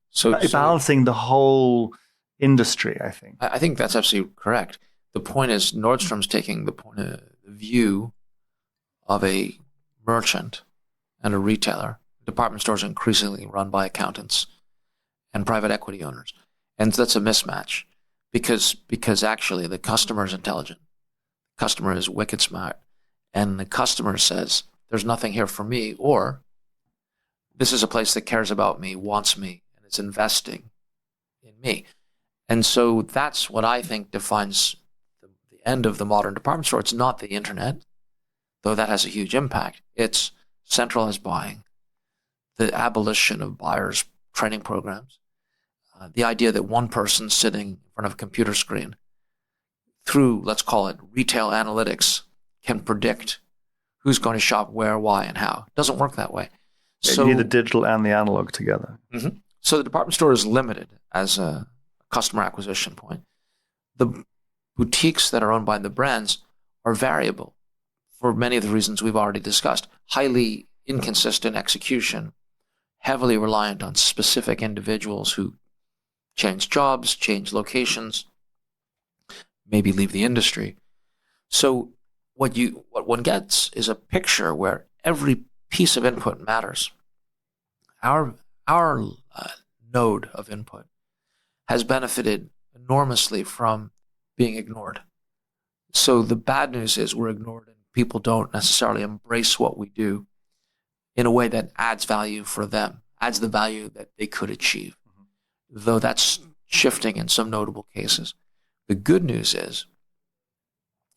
[SPEAKER 1] balancing the whole industry, I think.
[SPEAKER 2] I think that's absolutely correct. The point is, Nordstrom's taking the point of view of a merchant and a retailer. Department stores are increasingly run by accountants and private equity owners. And that's a mismatch because actually the customer is intelligent. The customer is wicked smart. And the customer says, there's nothing here for me, or this is a place that cares about me, wants me, and is investing in me. And so that's what I think defines the end of the modern department store. It's not the internet, though that has a huge impact. It's centralized buying, the abolition of buyers' training programs, the idea that one person sitting in front of a computer screen through, let's call it retail analytics, can predict who's going to shop where, why, and how. It doesn't work that way.
[SPEAKER 1] So you need the digital and the analog together.
[SPEAKER 2] Mm-hmm. So the department store is limited as a customer acquisition point. The boutiques that are owned by the brands are variable for many of the reasons we've already discussed. Highly inconsistent execution, heavily reliant on specific individuals who change jobs, change locations, maybe leave the industry. So what one gets is a picture where every piece of input matters. Our node of input has benefited enormously from being ignored. So the bad news is we're ignored, and people don't necessarily embrace what we do in a way that adds value for them, adds the value that they could achieve, though that's shifting in some notable cases. The good news is,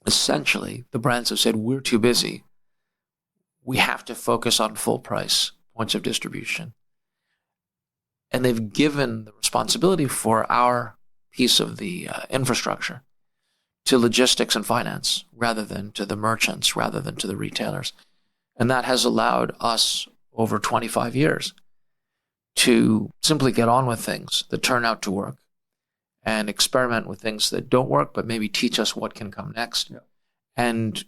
[SPEAKER 2] essentially, the brands have said, we're too busy. We have to focus on full price points of distribution. And they've given the responsibility for our piece of the infrastructure to logistics and finance rather than to the merchants, rather than to the retailers. And that has allowed us over 25 years to simply get on with things that turn out to work and experiment with things that don't work, but maybe teach us what can come next. Yeah. And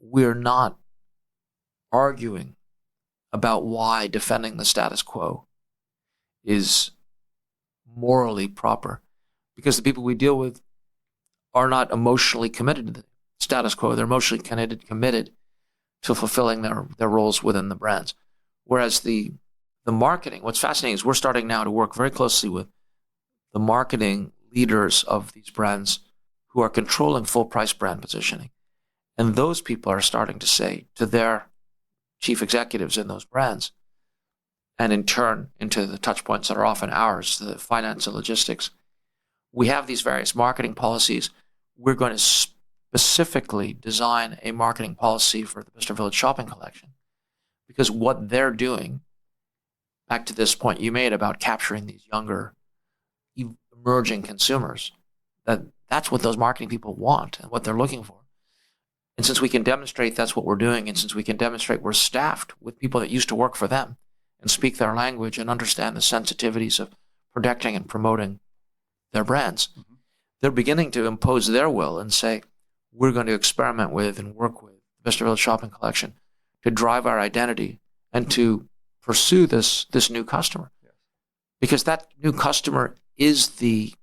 [SPEAKER 2] we're not arguing about why defending the status quo is morally proper, because the people we deal with are not emotionally committed to the status quo. They're emotionally committed to fulfilling their roles within the brands. Whereas the marketing, what's fascinating is we're starting now to work very closely with the marketing leaders of these brands who are controlling full price brand positioning. And those people are starting to say to their chief executives in those brands, and in turn into the touch points that are often ours, the finance and logistics, we have these various marketing policies. We're going to specifically design a marketing policy for the Bicester Village Shopping Collection, because what they're doing, back to this point you made about capturing these younger, emerging consumers, that's what those marketing people want and what they're looking for. And since we can demonstrate that's what we're doing, and since we can demonstrate we're staffed with people that used to work for them and speak their language and understand the sensitivities of protecting and promoting their brands, they're beginning to impose their will and say, we're going to experiment with and work with the Bicester Village Shopping Collection to drive our identity and to pursue this new customer. Yes. Because that new customer is the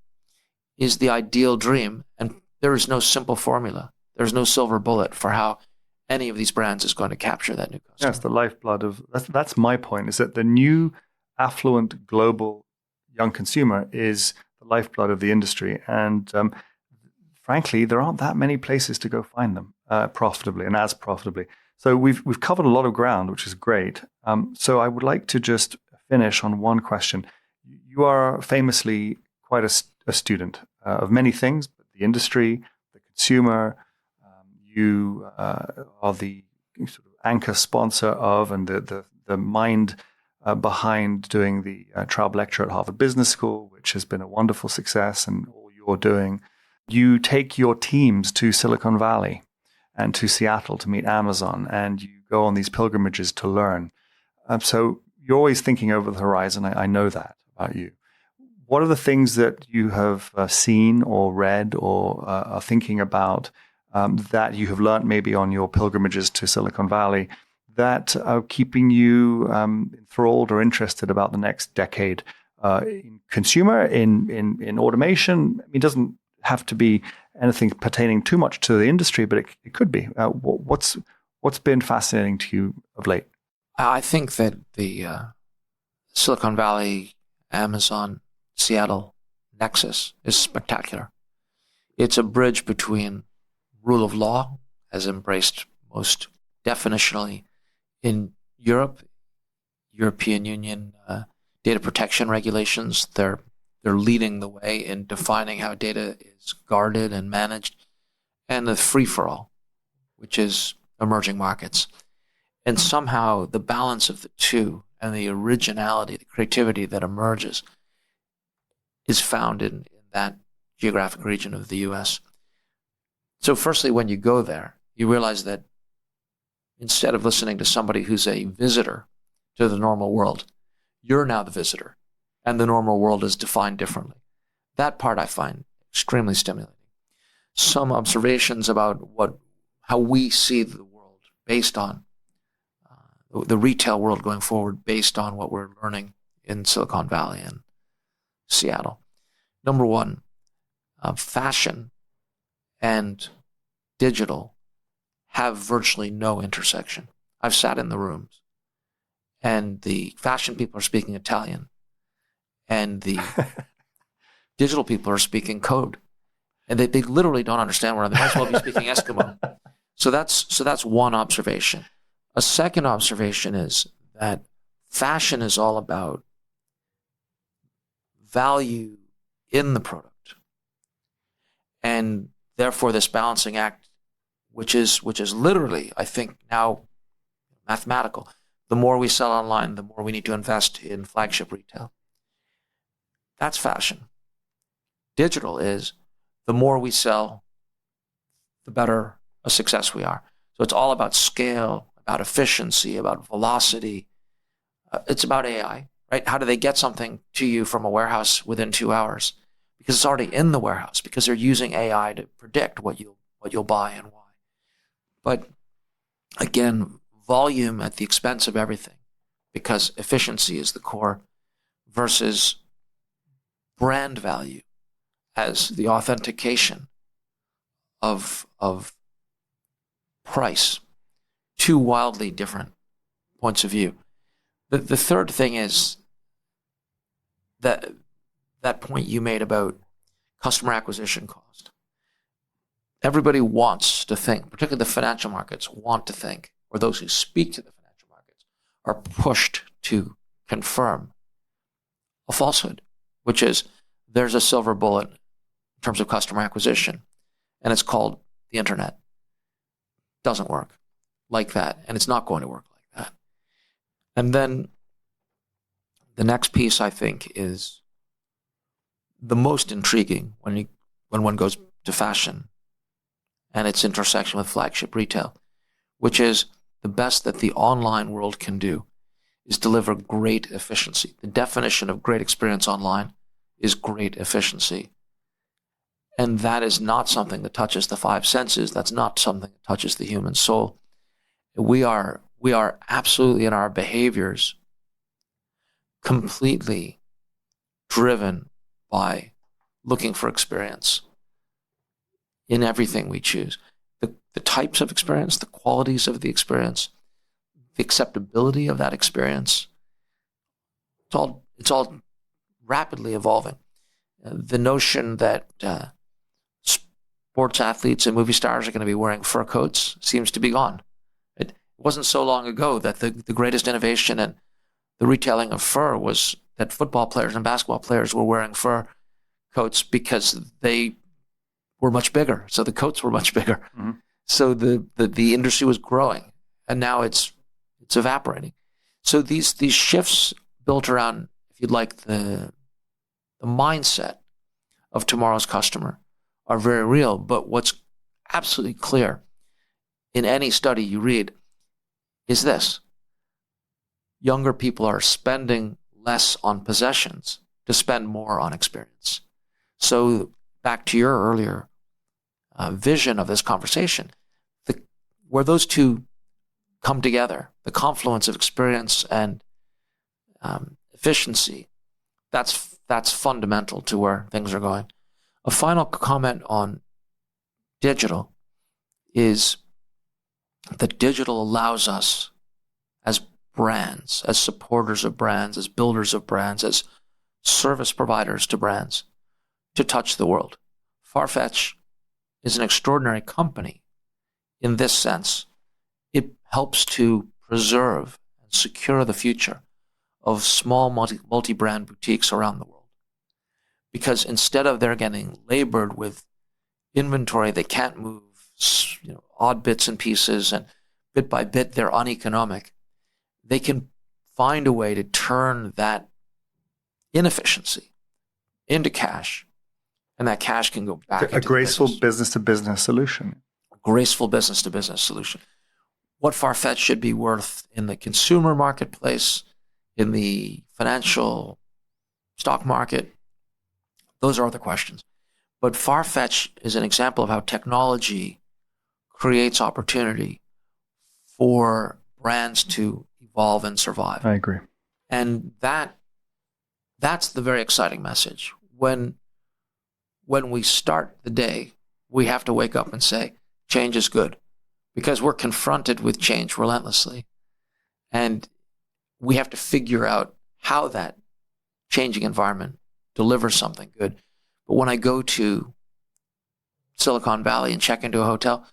[SPEAKER 2] ideal dream, and there is no simple formula. There's no silver bullet for how any of these brands is going to capture that new customer.
[SPEAKER 1] Yes, the lifeblood of that's my point, is that the new affluent global young consumer is the lifeblood of the industry. And frankly, there aren't that many places to go find them profitably and as profitably. So we've covered a lot of ground, which is great. So I would like to just finish on one question. You are famously quite a student of many things, but the industry, the consumer. You are the sort of anchor sponsor of and the mind behind doing the Traub lecture at Harvard Business School, which has been a wonderful success, and all you're doing. You take your teams to Silicon Valley and to Seattle to meet Amazon, and you go on these pilgrimages to learn. So you're always thinking over the horizon. I know that about you. What are the things that you have seen or read or are thinking about that you have learned maybe on your pilgrimages to Silicon Valley that are keeping you enthralled or interested about the next decade in consumer, in automation? I mean, it doesn't have to be anything pertaining too much to the industry, but it could be. What's been fascinating to you of late?
[SPEAKER 2] I think that the Silicon Valley, Amazon, Seattle nexus is spectacular. It's a bridge between rule of law, as embraced most definitionally in Europe, European Union data protection regulations. They're leading the way in defining how data is guarded and managed, and the free-for-all, which is emerging markets. And somehow the balance of the two and the originality, the creativity that emerges is found in that geographic region of the U.S. So firstly, when you go there, you realize that instead of listening to somebody who's a visitor to the normal world, you're now the visitor, and the normal world is defined differently. That part I find extremely stimulating. Some observations about how we see the world based on the retail world going forward, based on what we're learning in Silicon Valley and Seattle. Number one, fashion and digital have virtually no intersection. I've sat in the rooms, and the fashion people are speaking Italian, and the digital people are speaking code, and they literally don't understand what they might as well be speaking Eskimo. So that's one observation. A second observation is that fashion is all about value in the product, and therefore this balancing act, which is literally, I think, now mathematical. The more we sell online, the more we need to invest in flagship retail. That's fashion. Digital is the more we sell, the better a success we are. So it's all about scale, about efficiency, about velocity. It's about AI, right? How do they get something to you from a warehouse within 2 hours? Because it's already in the warehouse, because they're using AI to predict what you'll buy and why. But again, volume at the expense of everything, because efficiency is the core, versus brand value as the authentication of price. Two wildly different points of view. The third thing is that point you made about customer acquisition cost. Everybody wants to think, particularly the financial markets want to think, or those who speak to the financial markets are pushed to confirm a falsehood, which is there's a silver bullet in terms of customer acquisition, and it's called the internet. Doesn't work like that, and it's not going to work like that. And then the next piece, I think, is the most intriguing when one goes to fashion and its intersection with flagship retail, which is the best that the online world can do is deliver great efficiency. The definition of great experience online is great efficiency. And that is not something that touches the five senses. That's not something that touches the human soul. We are absolutely in our behaviors completely driven by looking for experience in everything we choose. The types of experience, the qualities of the experience, the acceptability of that experience, it's all rapidly evolving. The notion that sports athletes and movie stars are going to be wearing fur coats seems to be gone. It wasn't so long ago that the greatest innovation in the retailing of fur was that football players and basketball players were wearing fur coats because they were much bigger. So the coats were much bigger. Mm-hmm. So the industry was growing, and now it's evaporating. So these shifts built around, if you'd like, the mindset of tomorrow's customer are very real. But what's absolutely clear in any study you read is this: younger people are spending less on possessions to spend more on experience. So back to your earlier vision of this conversation, where those two come together, the confluence of experience and efficiency, that's fundamental to where things are going. A final comment on digital is that digital allows us as brands, as supporters of brands, as builders of brands, as service providers to brands, to touch the world. Farfetch is an extraordinary company in this sense. It helps to preserve and secure the future of small multi-brand boutiques around the world. Because instead of they're getting labored with inventory they can't move, odd bits and pieces, and bit by bit they're uneconomic, they can find a way to turn that inefficiency into cash, and that cash can go back into
[SPEAKER 1] a graceful business-to-business solution.
[SPEAKER 2] A graceful business-to-business solution. What Farfetch should be worth in the consumer marketplace, in the financial stock market, those are other questions. But Farfetch is an example of how technology creates opportunity for brands to evolve and survive.
[SPEAKER 1] I agree.
[SPEAKER 2] And that's the very exciting message. When we start the day, we have to wake up and say, change is good, because we're confronted with change relentlessly. And we have to figure out how that changing environment delivers something good. But when I go to Silicon Valley and check into a hotel,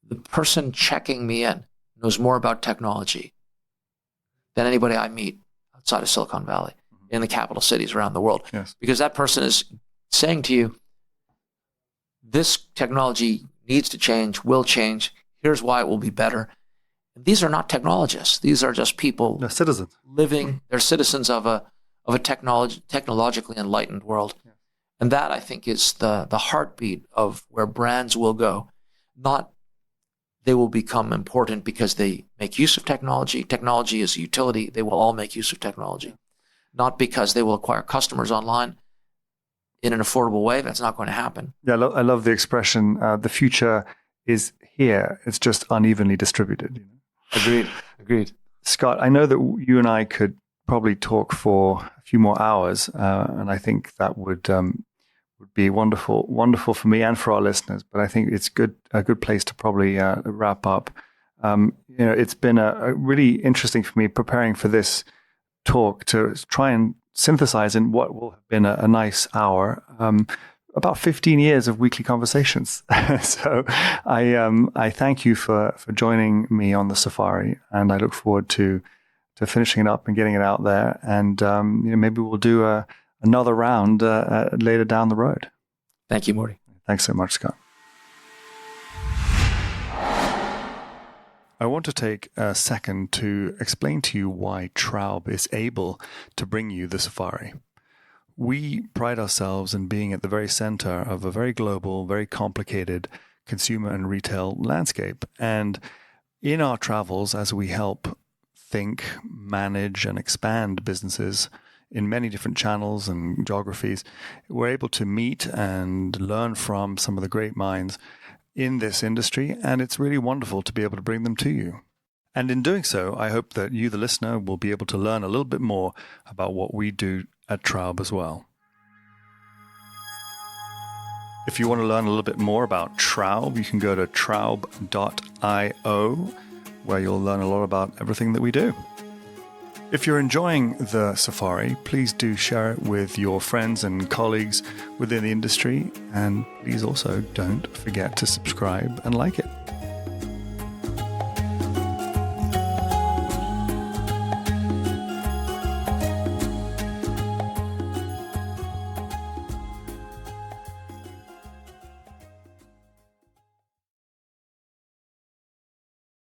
[SPEAKER 2] the person checking me in knows more about technology than anybody I meet outside of Silicon Valley in the capital cities around the world.
[SPEAKER 1] Yes.
[SPEAKER 2] Because that person is saying to you, this technology needs to change, will change. Here's why it will be better. These are not technologists. These are just people.
[SPEAKER 1] They're citizens.
[SPEAKER 2] Living. They're citizens of a technologically enlightened world. Yeah. And that, I think, is the heartbeat of where brands will go. Not they will become important because they make use of technology. Technology is a utility. They will all make use of technology. Not because they will acquire customers online in an affordable way. That's not going to happen.
[SPEAKER 1] Yeah, I love the expression, the future is here. It's just unevenly distributed.
[SPEAKER 2] Agreed.
[SPEAKER 1] Scott, I know that you and I could probably talk for a few more hours, and I think that would be wonderful for me and for our listeners. But I think it's a good place to probably wrap up. It's been a really interesting for me preparing for this talk to try and synthesize in what will have been a nice hour, about 15 years of weekly conversations. So I thank you for joining me on the safari, and I look forward to finishing it up and getting it out there. And maybe we'll do another round later down the road.
[SPEAKER 2] Thank you, Morty.
[SPEAKER 1] Thanks so much, Scott. I want to take a second to explain to you why Traub is able to bring you the safari. We pride ourselves in being at the very center of a very global, very complicated consumer and retail landscape. And in our travels, as we help think, manage, and expand businesses in many different channels and geographies, we're able to meet and learn from some of the great minds in this industry, and it's really wonderful to be able to bring them to you. And in doing so, I hope that you, the listener, will be able to learn a little bit more about what we do at Traub as well. If you want to learn a little bit more about Traub, you can go to traub.io, where you'll learn a lot about everything that we do. If you're enjoying the safari, please do share it with your friends and colleagues within the industry, and please also don't forget to subscribe and like it.